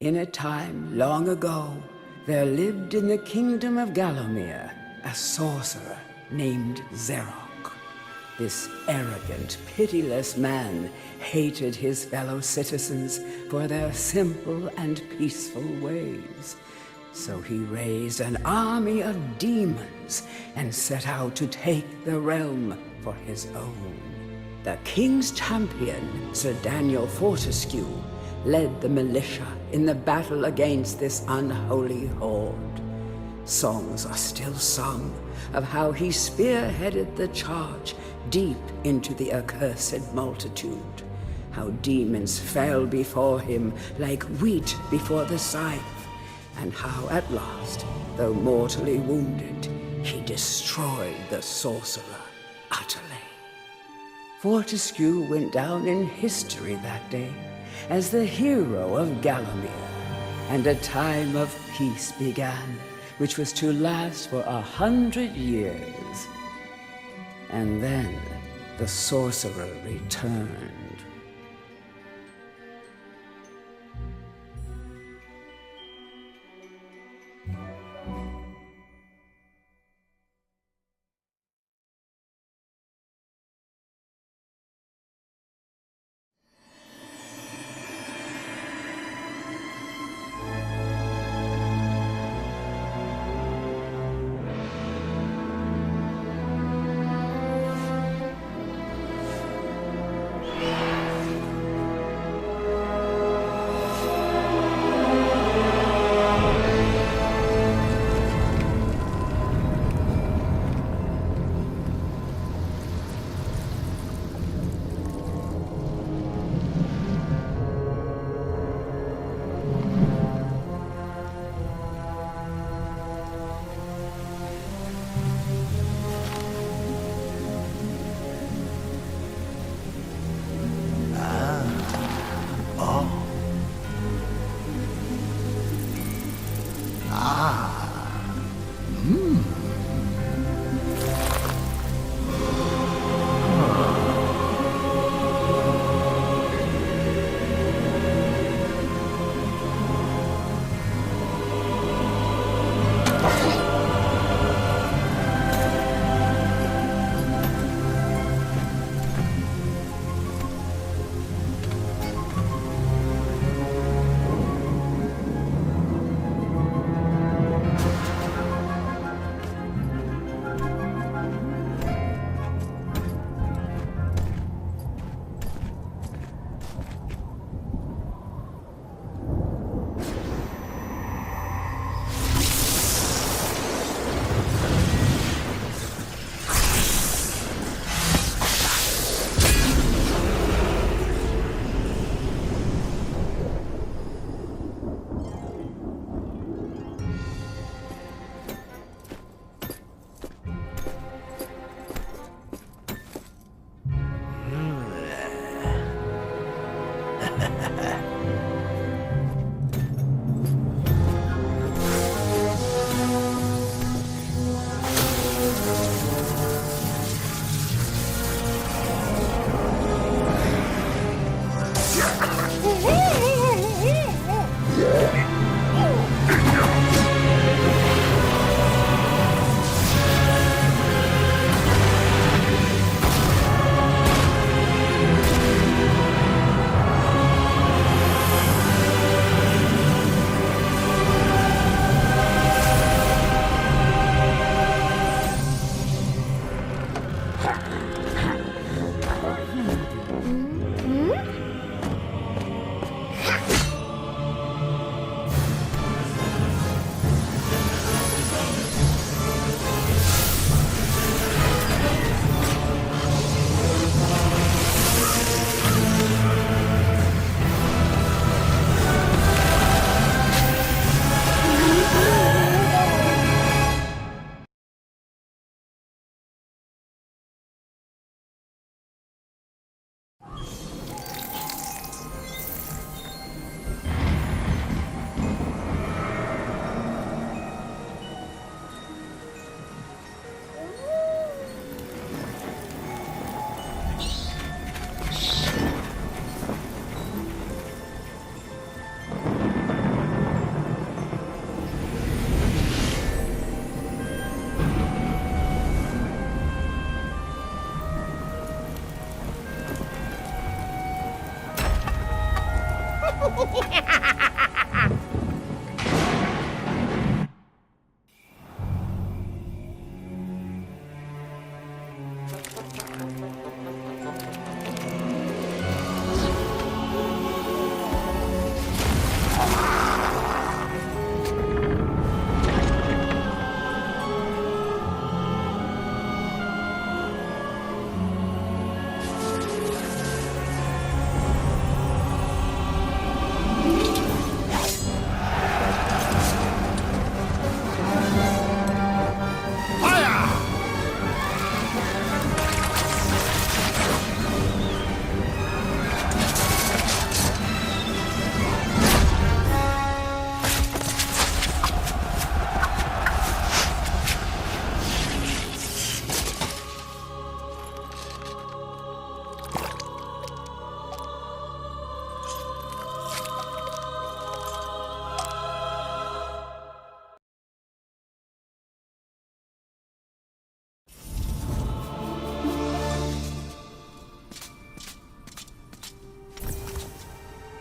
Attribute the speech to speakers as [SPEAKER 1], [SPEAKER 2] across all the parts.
[SPEAKER 1] In a time long ago, there lived in the kingdom of Gallowmere a sorcerer named Zerok. This arrogant, pitiless man hated his fellow citizens for their simple and peaceful ways. So he raised an army of demons and set out to take the realm for his own. The king's champion, Sir Daniel Fortescue, led the militia in the battle against this unholy horde. Songs are still sung of how he spearheaded the charge deep into the accursed multitude, how demons fell before him like wheat before the scythe, and how at last, though mortally wounded, he destroyed the sorcerer utterly. Fortescue went down in history that day as the hero of Gallowmere, and a time of peace began, which was to last for 100 years. And then the sorcerer returned.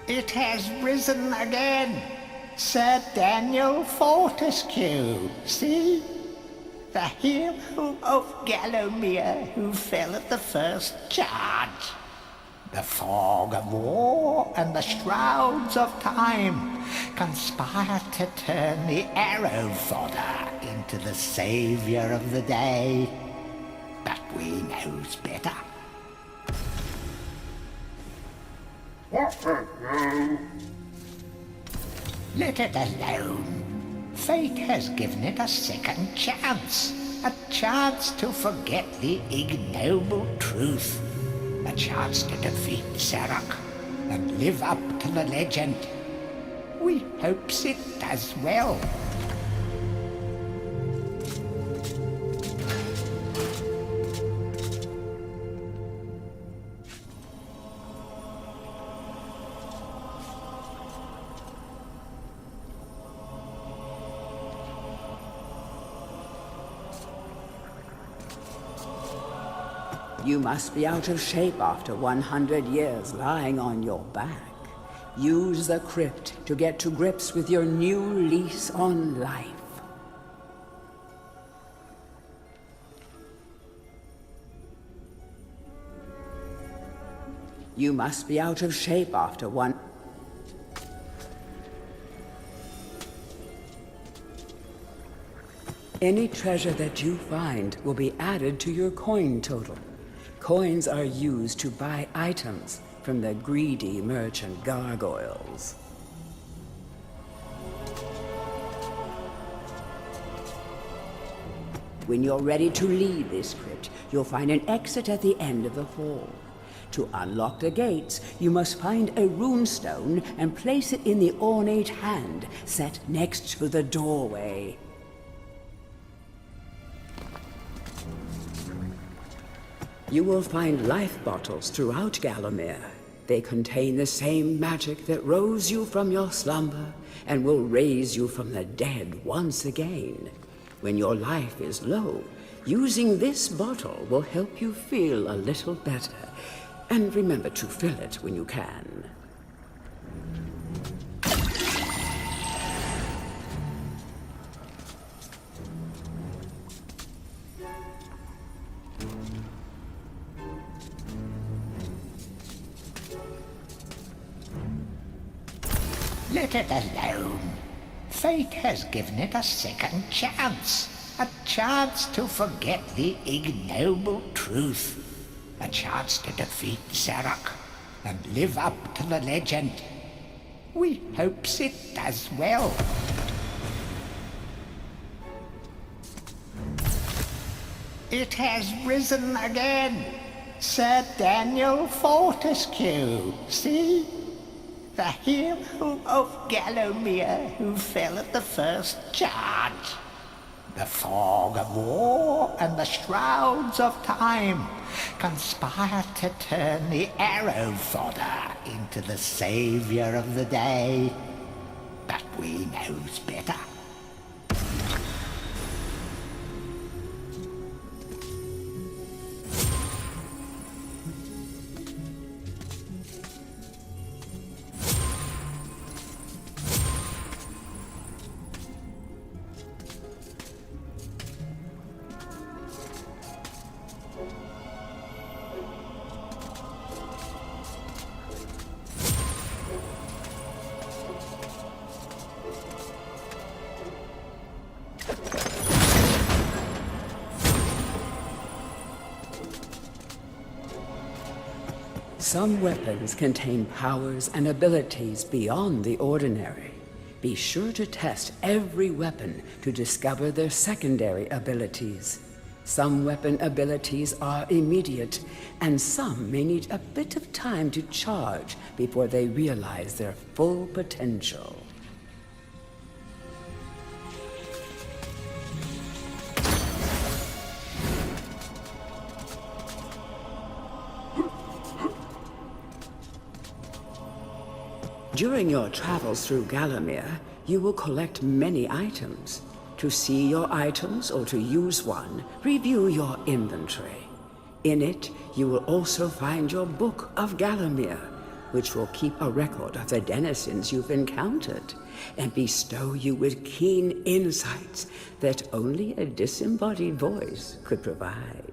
[SPEAKER 2] It has risen again. Sir Daniel Fortescue, see? The hero of Gallowmere who fell at the first charge. The fog of war and the shrouds of time conspire to turn the arrow fodder into the saviour of the day. But we knows better. Let it alone. Fate has given it a second chance. A chance to forget the ignoble truth. A chance to defeat Zarok and live up to the legend. We hopes it does well.
[SPEAKER 1] You must be out of shape after 100 years lying on your back. Use the crypt to get to grips with your new lease on life. You must be out of shape after one... Any treasure that you find will be added to your coin total. Coins are used to buy items from the greedy merchant gargoyles. When you're ready to leave this crypt, you'll find an exit at the end of the hall. To unlock the gates, you must find a runestone and place it in the ornate hand set next to the doorway. You will find life bottles throughout Gallowmere. They contain the same magic that rose you from your slumber and will raise you from the dead once again. When your life is low, using this bottle will help you feel a little better. And remember to fill it when you can.
[SPEAKER 2] Let it alone. Fate has given it a second chance. A chance to forget the ignoble truth. A chance to defeat Zarok and live up to the legend. We hopes it does well. It has risen again. Sir Daniel Fortescue, see? The hero of Gallowmere who fell at the first charge. The fog of war and the shrouds of time conspire to turn the arrow fodder into the saviour of the day. But we knows better.
[SPEAKER 1] Some weapons contain powers and abilities beyond the ordinary. Be sure to test every weapon to discover their secondary abilities. Some weapon abilities are immediate, and some may need a bit of time to charge before they realize their full potential. During your travels through Gallowmere, you will collect many items. To see your items or to use one, review your inventory. In it, you will also find your Book of Gallowmere, which will keep a record of the denizens you've encountered and bestow you with keen insights that only a disembodied voice could provide.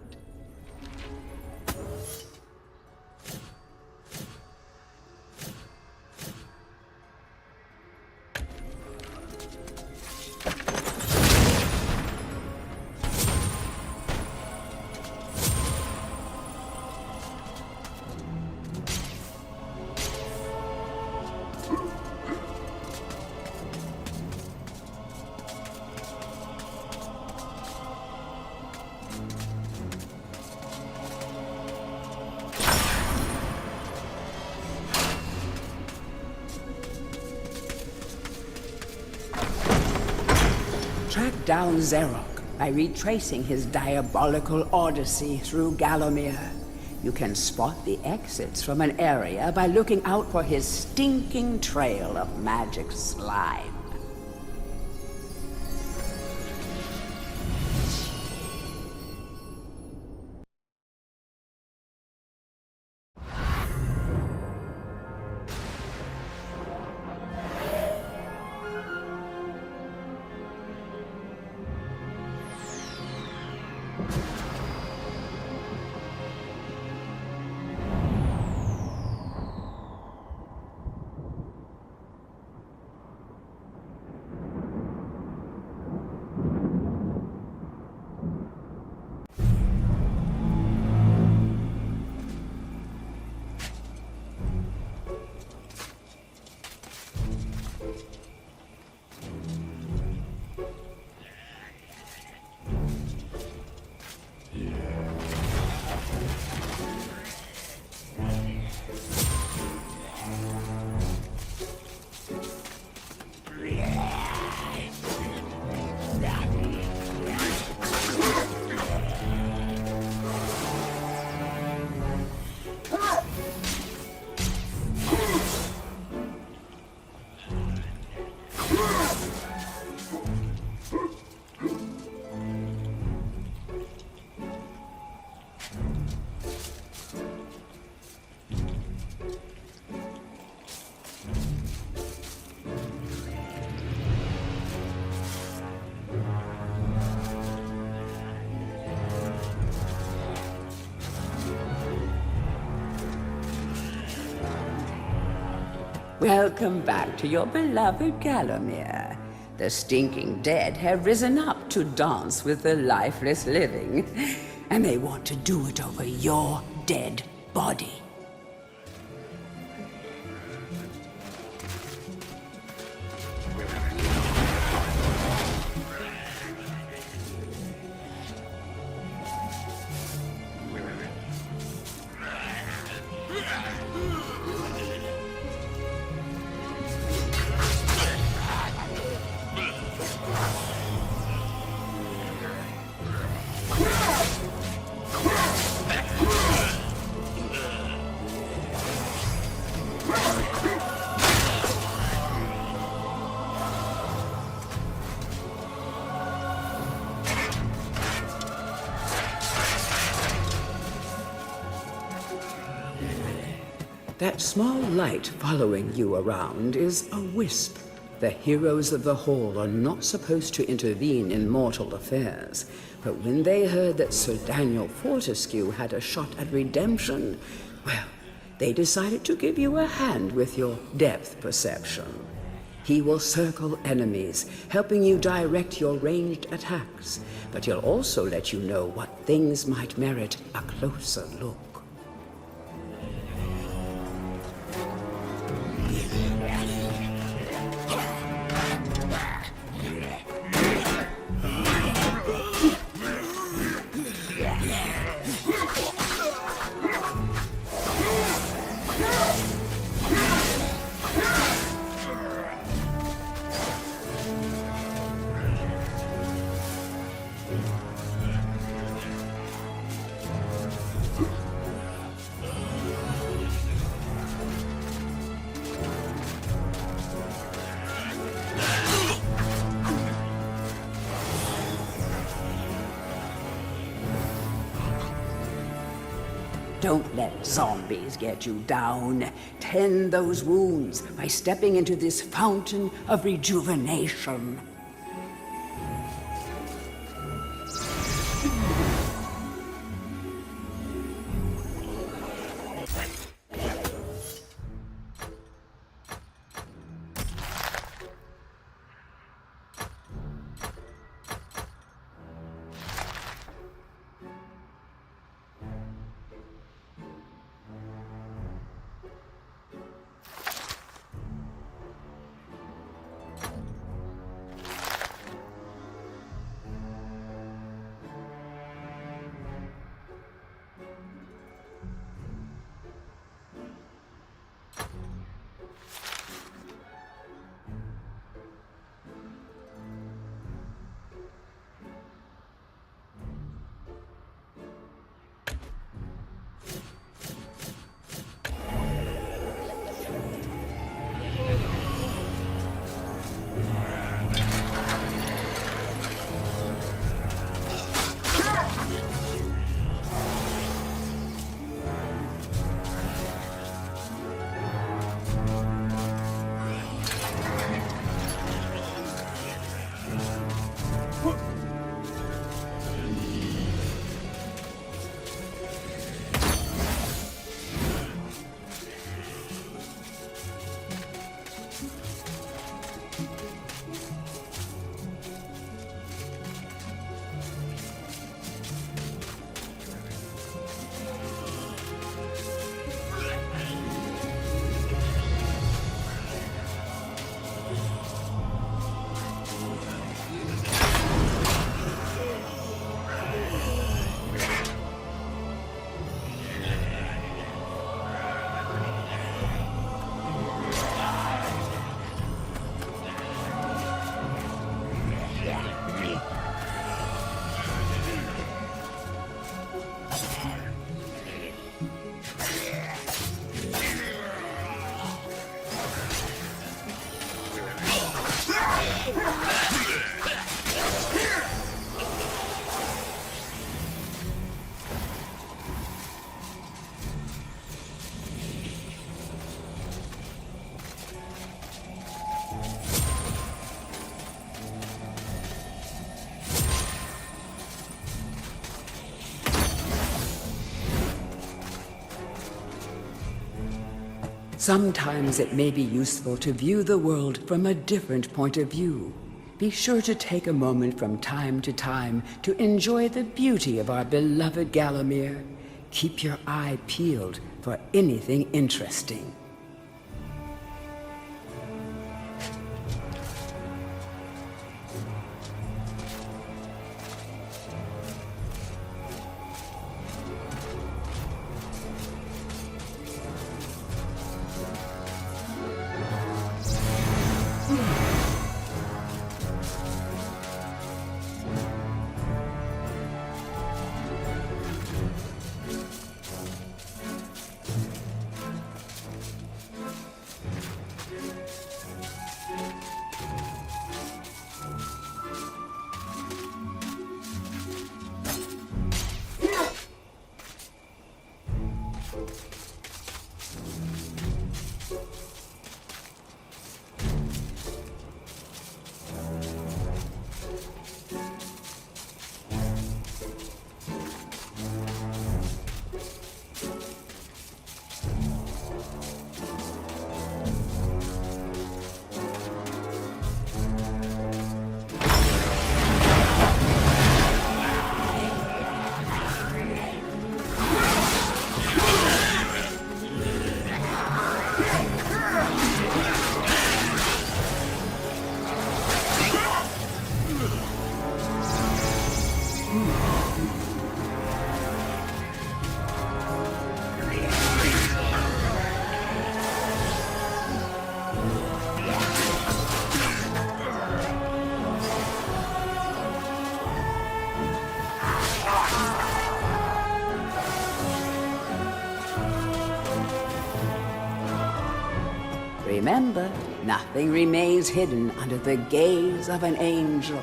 [SPEAKER 1] Track down Xerok by retracing his diabolical odyssey through Gallowmere. You can spot the exits from an area by looking out for his stinking trail of magic slime. Welcome back to your beloved Gallowmere. The stinking dead have risen up to dance with the lifeless living, and they want to do it over your dead body. That small light following you around is a wisp. The heroes of the Hall are not supposed to intervene in mortal affairs, but when they heard that Sir Daniel Fortescue had a shot at redemption, well, they decided to give you a hand with your depth perception. He will circle enemies, helping you direct your ranged attacks, but he'll also let you know what things might merit a closer look. Don't let zombies get you down. Tend those wounds by stepping into this fountain of rejuvenation. Sometimes it may be useful to view the world from a different point of view. Be sure to take a moment from time to time to enjoy the beauty of our beloved Gallowmere. Keep your eye peeled for anything interesting. Remember, nothing remains hidden under the gaze of an angel.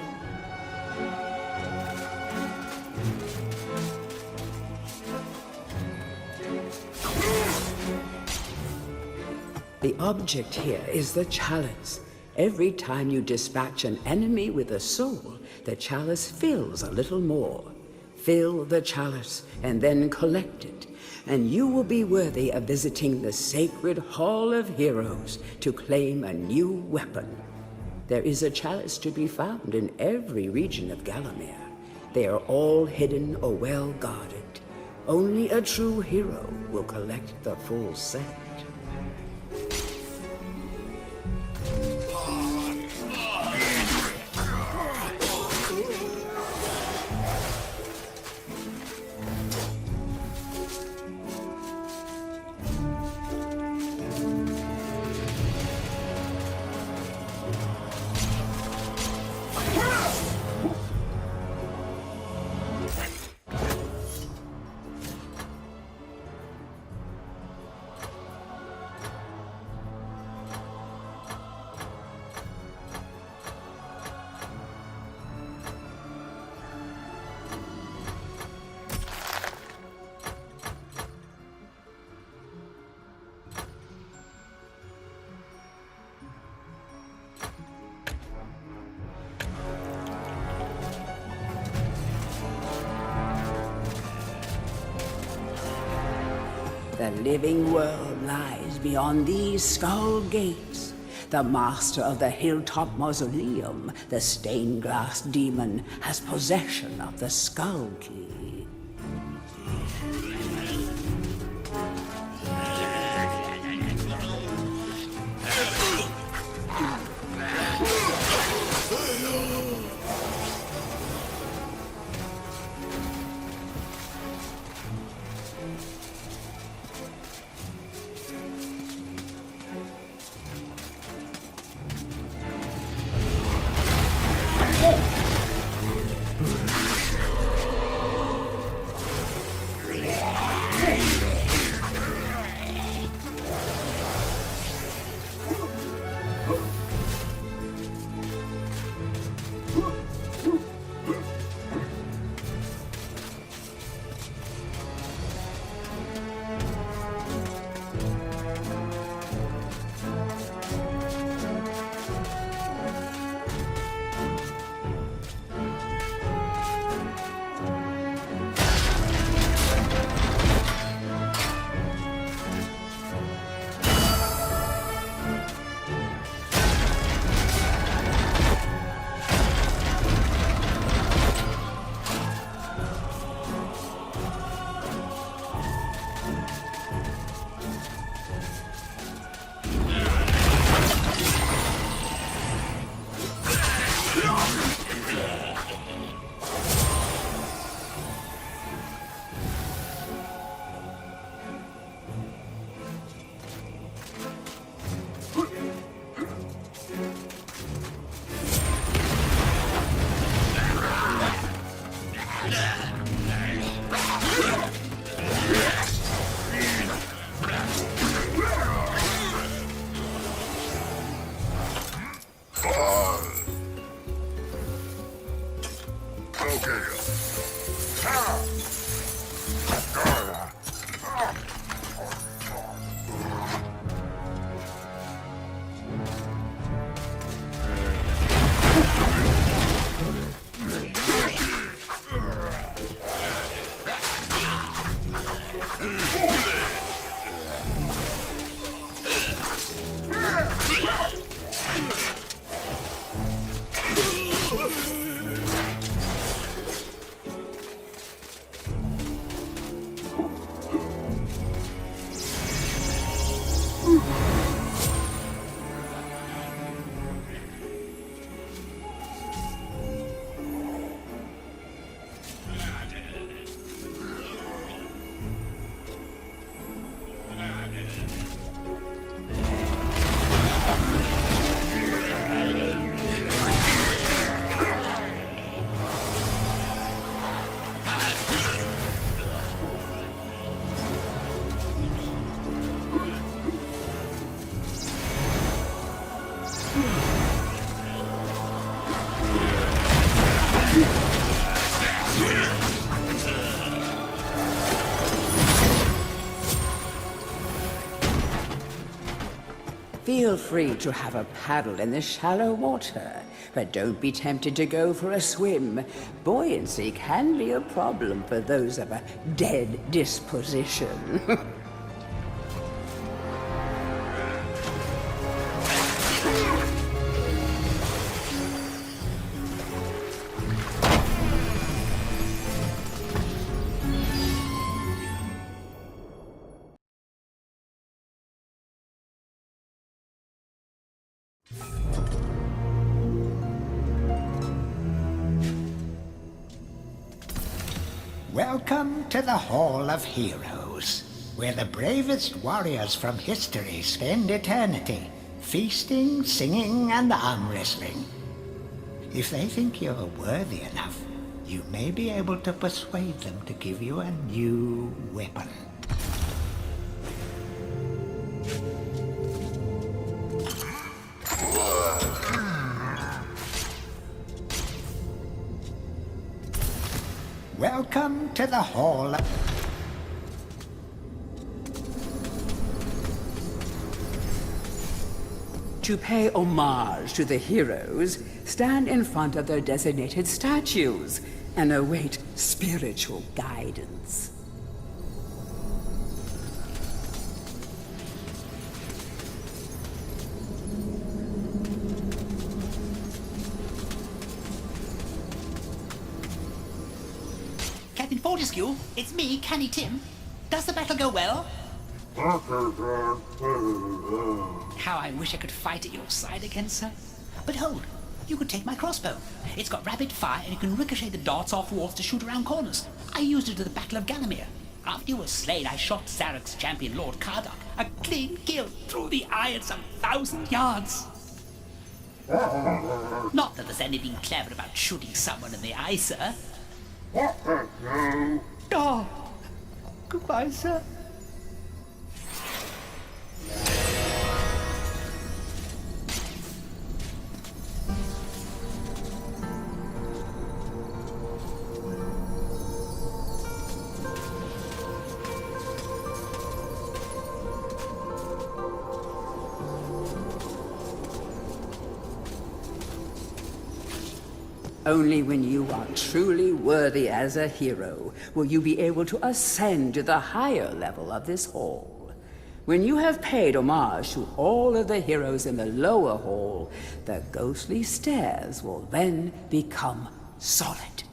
[SPEAKER 1] The object here is the chalice. Every time you dispatch an enemy with a soul, the chalice fills a little more. Fill the chalice and then collect it, and you will be worthy of visiting the sacred Hall of Heroes to claim a new weapon. There is a chalice to be found in every region of Gallowmere. They are all hidden or well guarded. Only a true hero will collect the full set. The living world lies beyond these skull gates. The master of the hilltop mausoleum, the stained glass demon, has possession of the skull key. Feel free to have a paddle in the shallow water, but don't be tempted to go for a swim. Buoyancy can be a problem for those of a dead disposition.
[SPEAKER 2] Welcome to the Hall of Heroes, where the bravest warriors from history spend eternity, feasting, singing, and arm wrestling. If they think you're worthy enough, you may be able to persuade them to give you a new weapon. Welcome to the Hall of...
[SPEAKER 1] To pay homage to the heroes, stand in front of their designated statues and await spiritual guidance.
[SPEAKER 3] Captain Fortescue, it's me, Canny Tim. Does the battle go well? How I wish I could fight at your side again, sir. But hold, you could take my crossbow. It's got rapid fire and you can ricochet the darts off walls to shoot around corners. I used it at the Battle of Gallowmere. After you were slain, I shot Zarok's champion, Lord Kardok. A clean kill through the eye at some 1,000 yards. Not that there's anything clever about shooting someone in the eye, sir. Oh, goodbye, sir.
[SPEAKER 1] Only when you are truly worthy as a hero will you be able to ascend to the higher level of this hall. When you have paid homage to all of the heroes in the lower hall, the ghostly stairs will then become solid.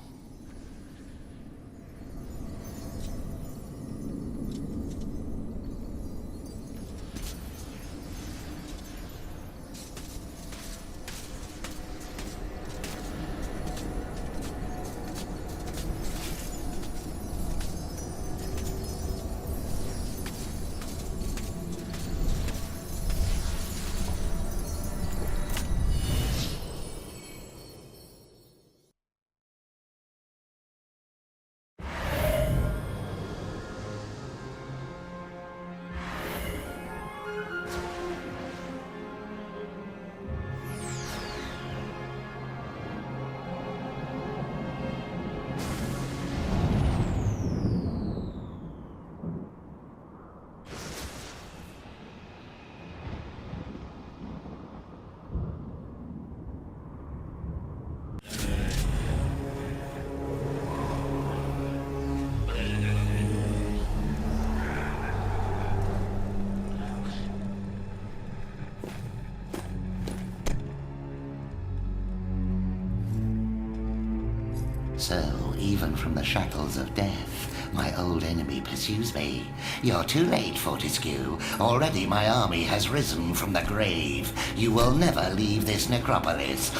[SPEAKER 4] So, even from the shackles of death, my old enemy pursues me. You're too late, Fortescue. Already my army has risen from the grave. You will never leave this necropolis.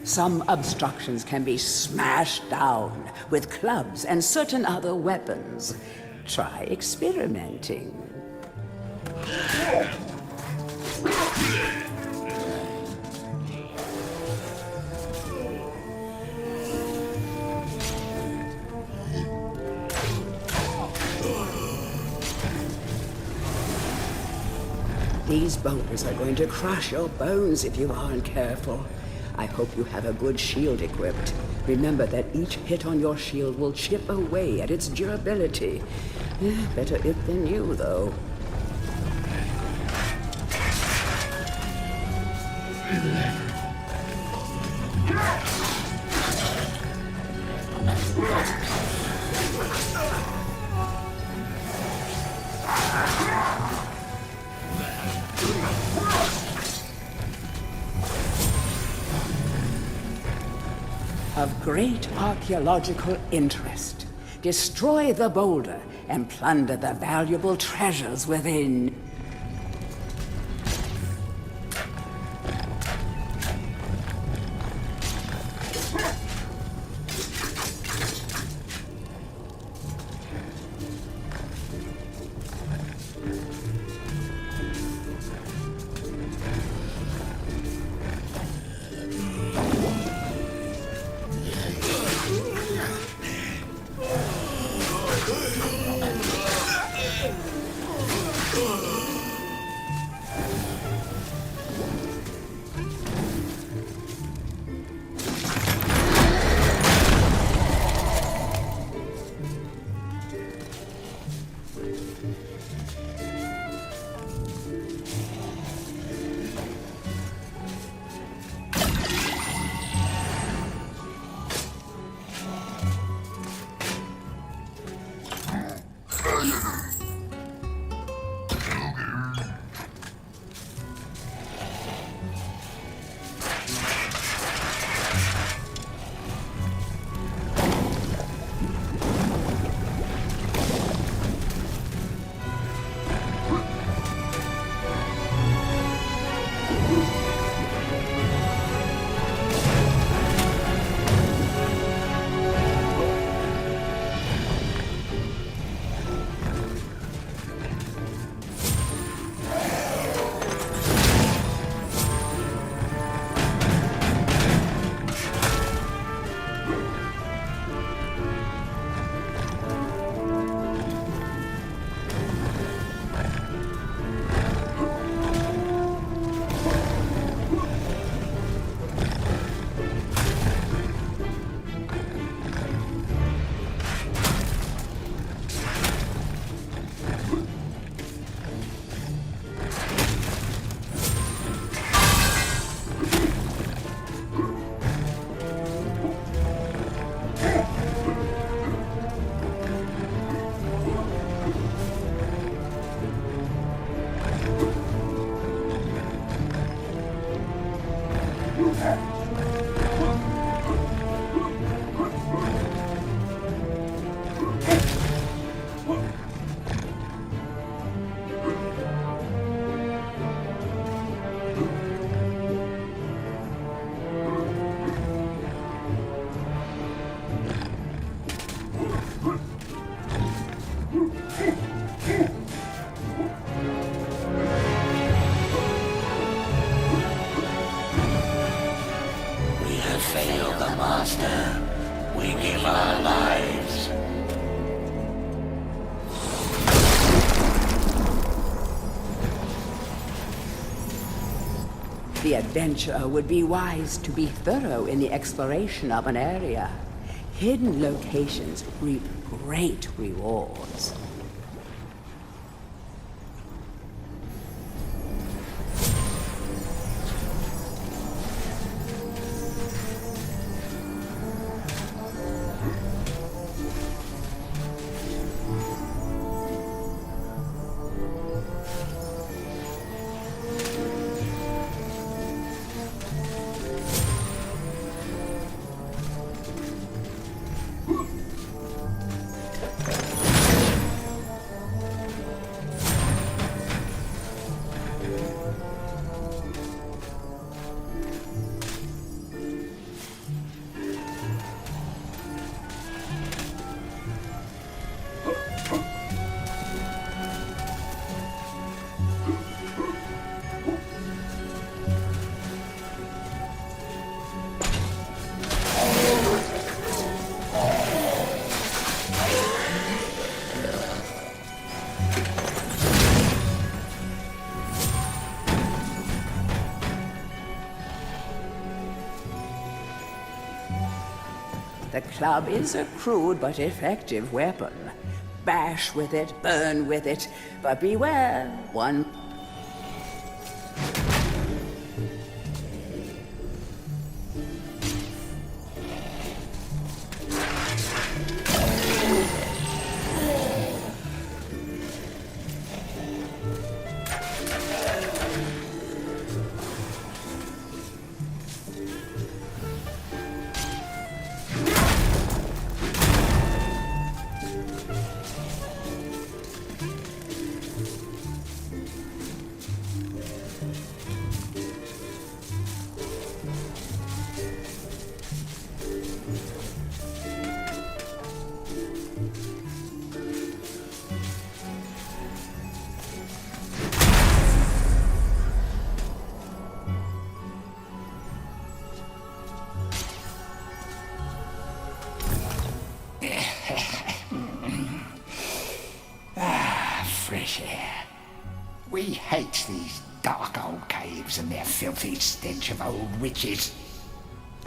[SPEAKER 1] Some obstructions can be smashed down with clubs and certain other weapons. Try experimenting. These boulders are going to crush your bones if you aren't careful. I hope you have a good shield equipped. Remember that each hit on your shield will chip away at its durability. Better it than you, though. Of great archaeological interest. Destroy the boulder and plunder the valuable treasures within.
[SPEAKER 4] We give our lives.
[SPEAKER 1] The adventurer would be wise to be thorough in the exploration of an area. Hidden locations reap great rewards. club is a crude but effective weapon. Bash with it, burn with it, but beware, one...
[SPEAKER 2] Fresh air. We hate these dark old caves and their filthy stench of old witches.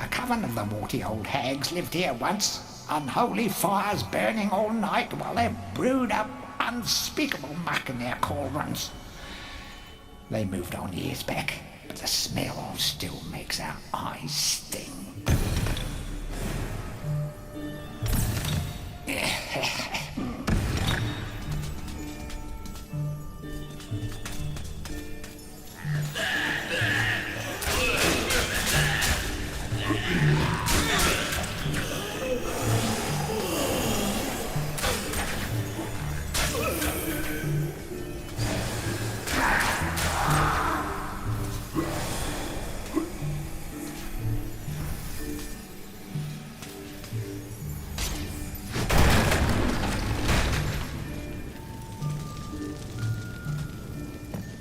[SPEAKER 2] A coven of the warty old hags lived here once, unholy fires burning all night while they brewed up unspeakable muck in their cauldrons. They moved on years back, but the smell still makes our eyes sting.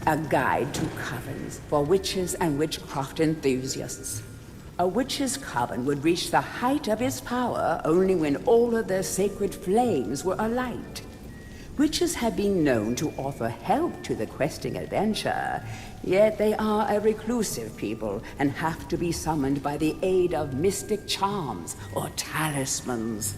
[SPEAKER 1] A guide to covens for witches and witchcraft enthusiasts. A witch's coven would reach the height of its power only when all of their sacred flames were alight. Witches have been known to offer help to the questing adventurer, yet they are a reclusive people and have to be summoned by the aid of mystic charms or talismans.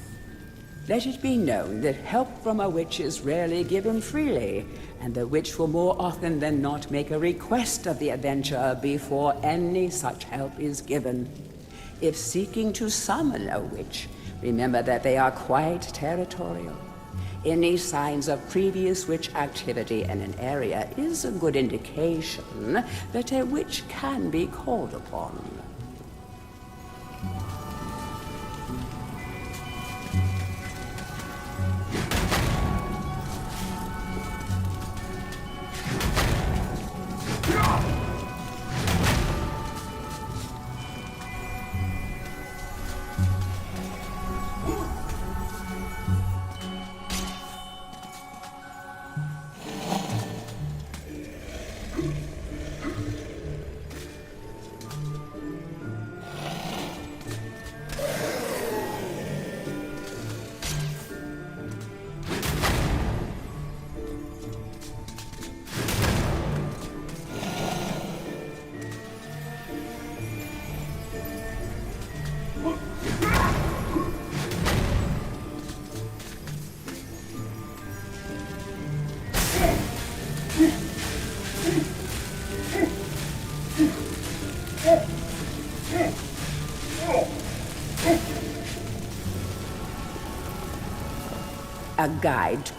[SPEAKER 1] Let it be known that help from a witch is rarely given freely, and the witch will more often than not make a request of the adventurer before any such help is given. If seeking to summon a witch, remember that they are quite territorial. Any signs of previous witch activity in an area is a good indication that a witch can be called upon. A guide.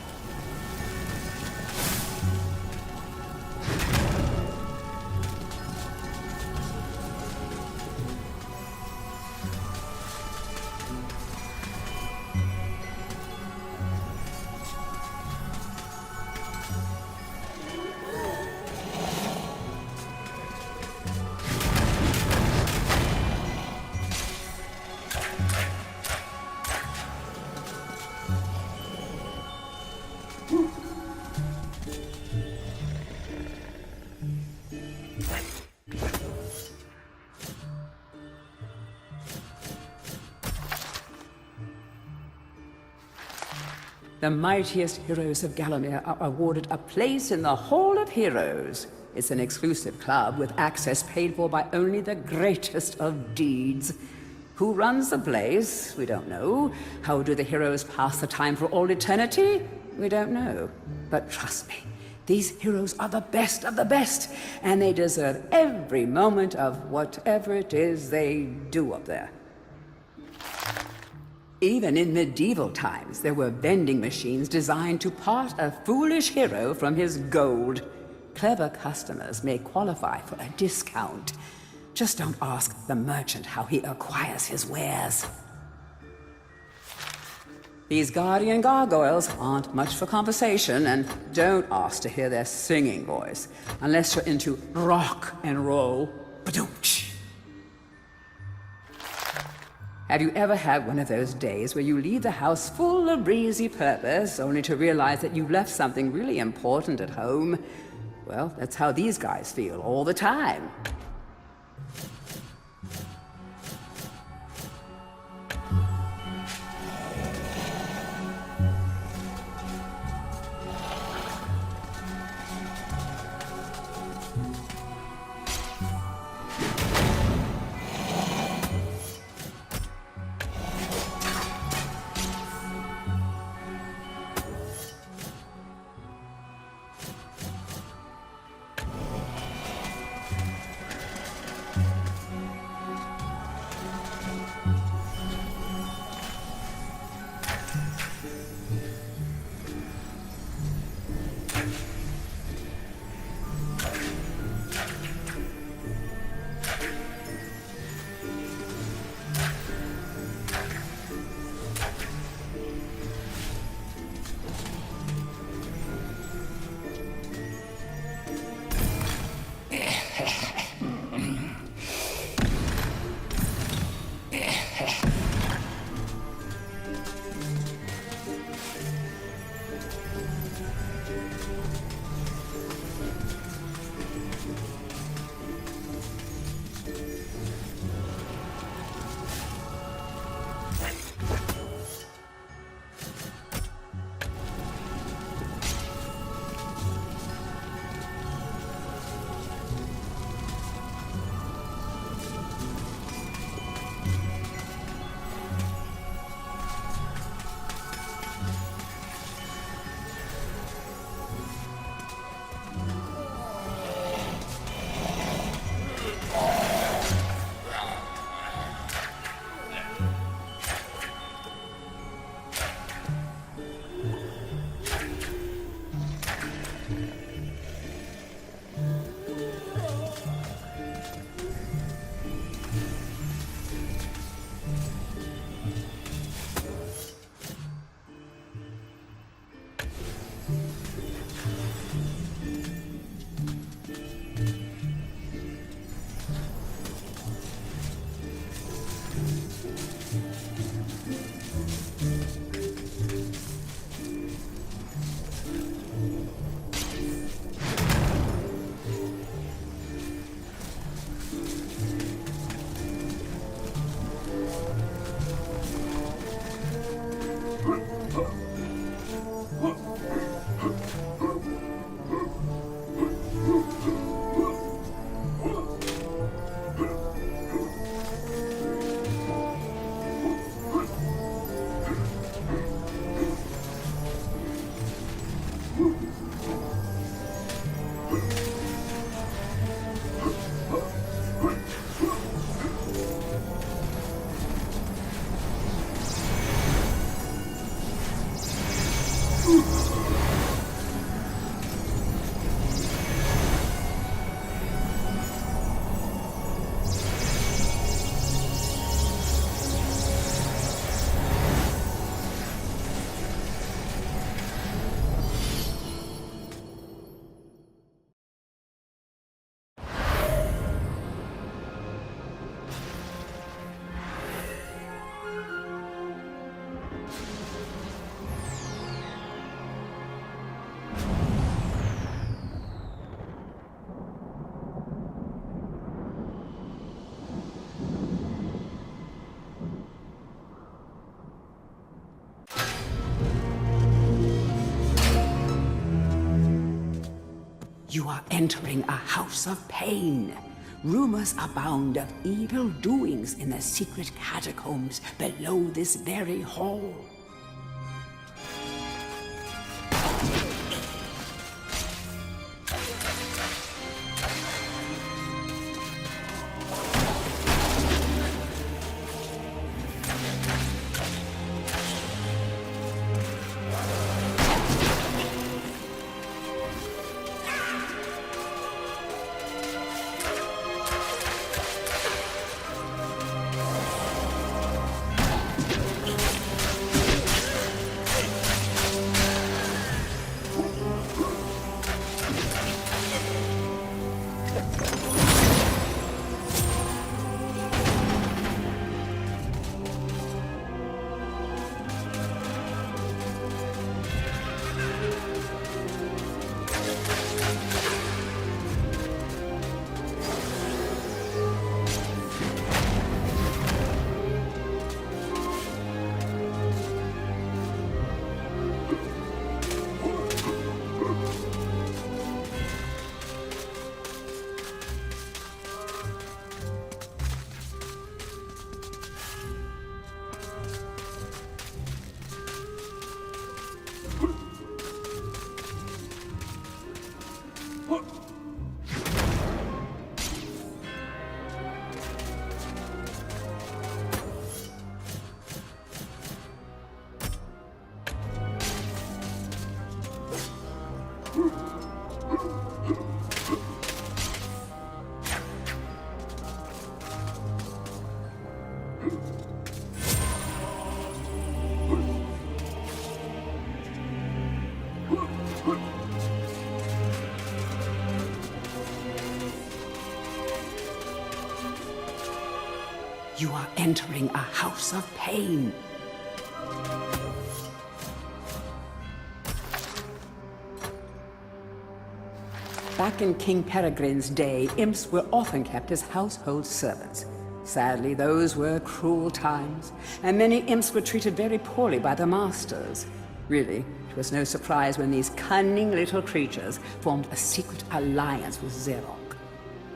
[SPEAKER 1] The mightiest heroes of Gallowmere are awarded a place in the Hall of Heroes. It's an exclusive club with access paid for by only the greatest of deeds. Who runs the place? We don't know. How do the heroes pass the time for all eternity? We don't know. But trust me, these heroes are the best of the best, and they deserve every moment of whatever it is they do up there. Even in medieval times, there were vending machines designed to part a foolish hero from his gold. Clever customers may qualify for a discount. Just don't ask the merchant how he acquires his wares. These guardian gargoyles aren't much for conversation, and don't ask to hear their singing voice, unless you're into rock and roll. Ba-doom-tsh. Have you ever had one of those days where you leave the house full of breezy purpose, only to realize that you've left something really important at home? Well, that's how these guys feel all the time. You are entering a house of pain. rumors abound of evil doings in the secret catacombs below this very hall. You are entering a house of pain. Back in King Peregrine's day, imps were often kept as household servants. Sadly, those were cruel times, and many imps were treated very poorly by their masters. Really, it was no surprise when these cunning little creatures formed a secret alliance with Xerox.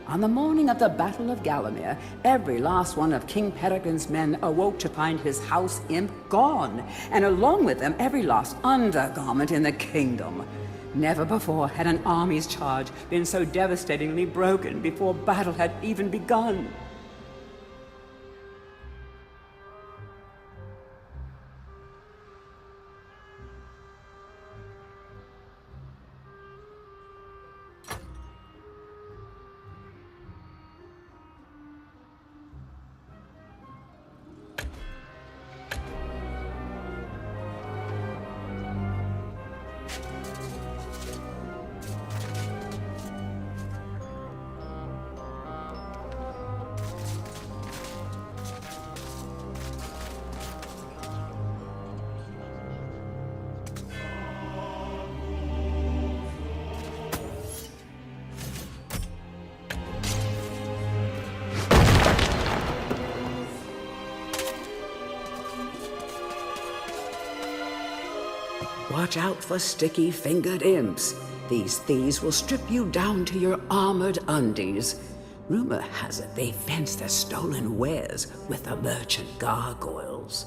[SPEAKER 1] On the morning of the Battle of Gallowmere, every last one of King Peregrine's men awoke to find his house imp gone, and along with them every last undergarment in the kingdom. Never before had an army's charge been so devastatingly broken before battle had even begun. Watch out for sticky-fingered imps. These thieves will strip you down to your armored undies. Rumor has it they fence their stolen wares with the merchant gargoyles.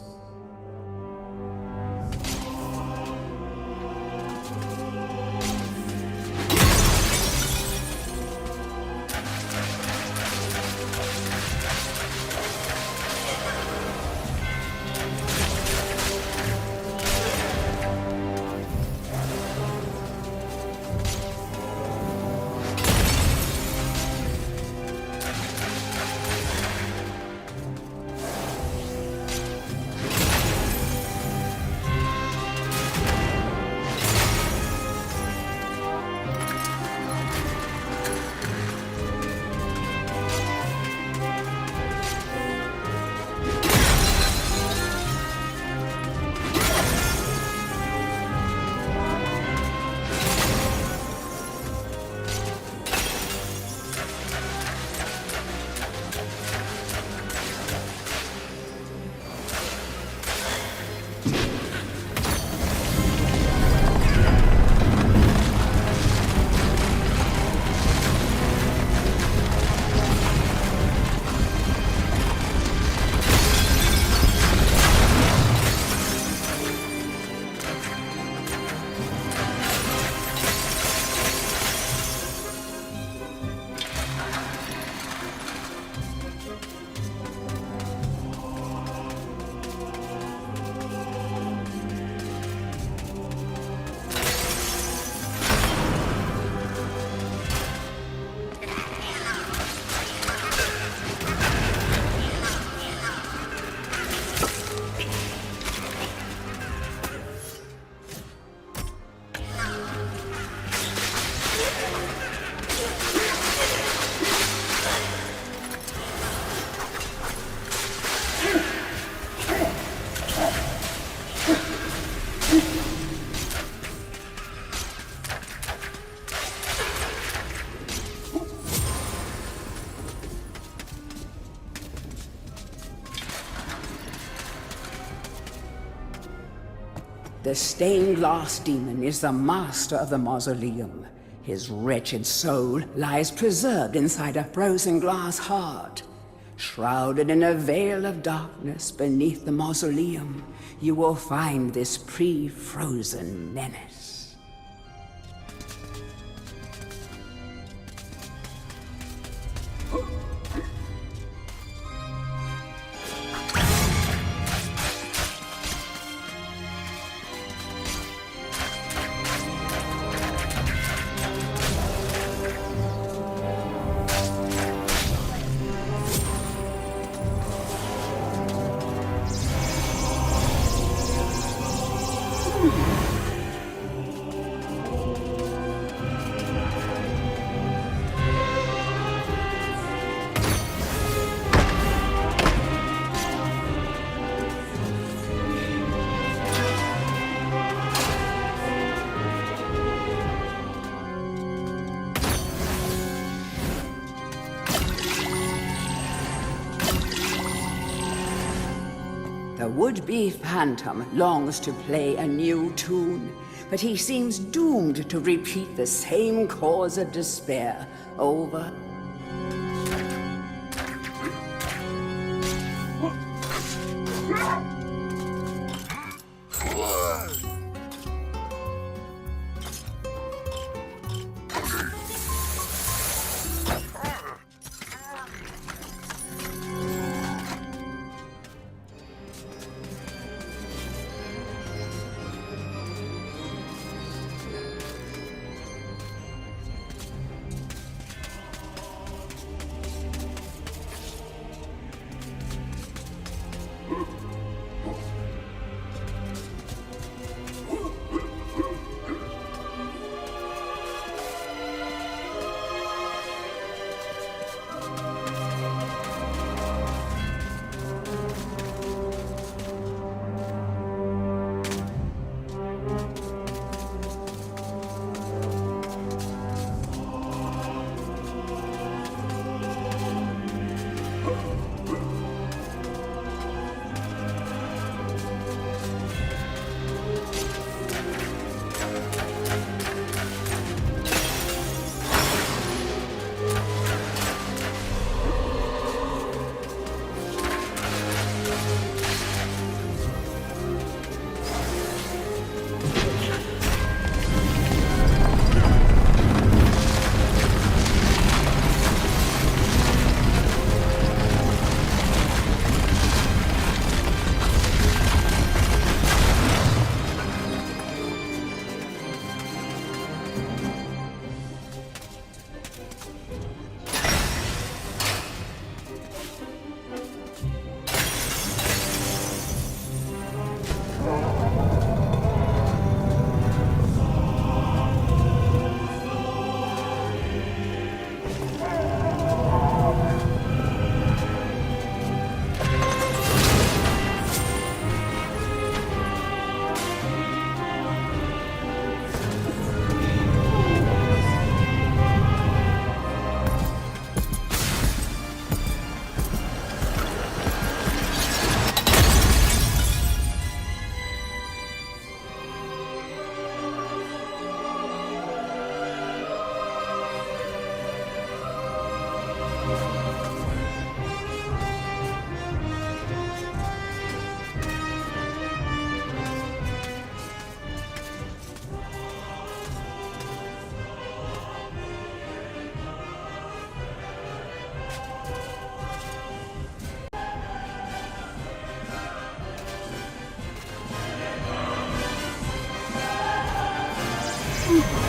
[SPEAKER 1] The stained glass demon is the master of the mausoleum. His wretched soul lies preserved inside a frozen glass heart. Shrouded in a veil of darkness beneath the mausoleum, you will find this pre-frozen menace. The would-be phantom longs to play a new tune, but he seems doomed to repeat the same cause of despair over.
[SPEAKER 5] Ooh.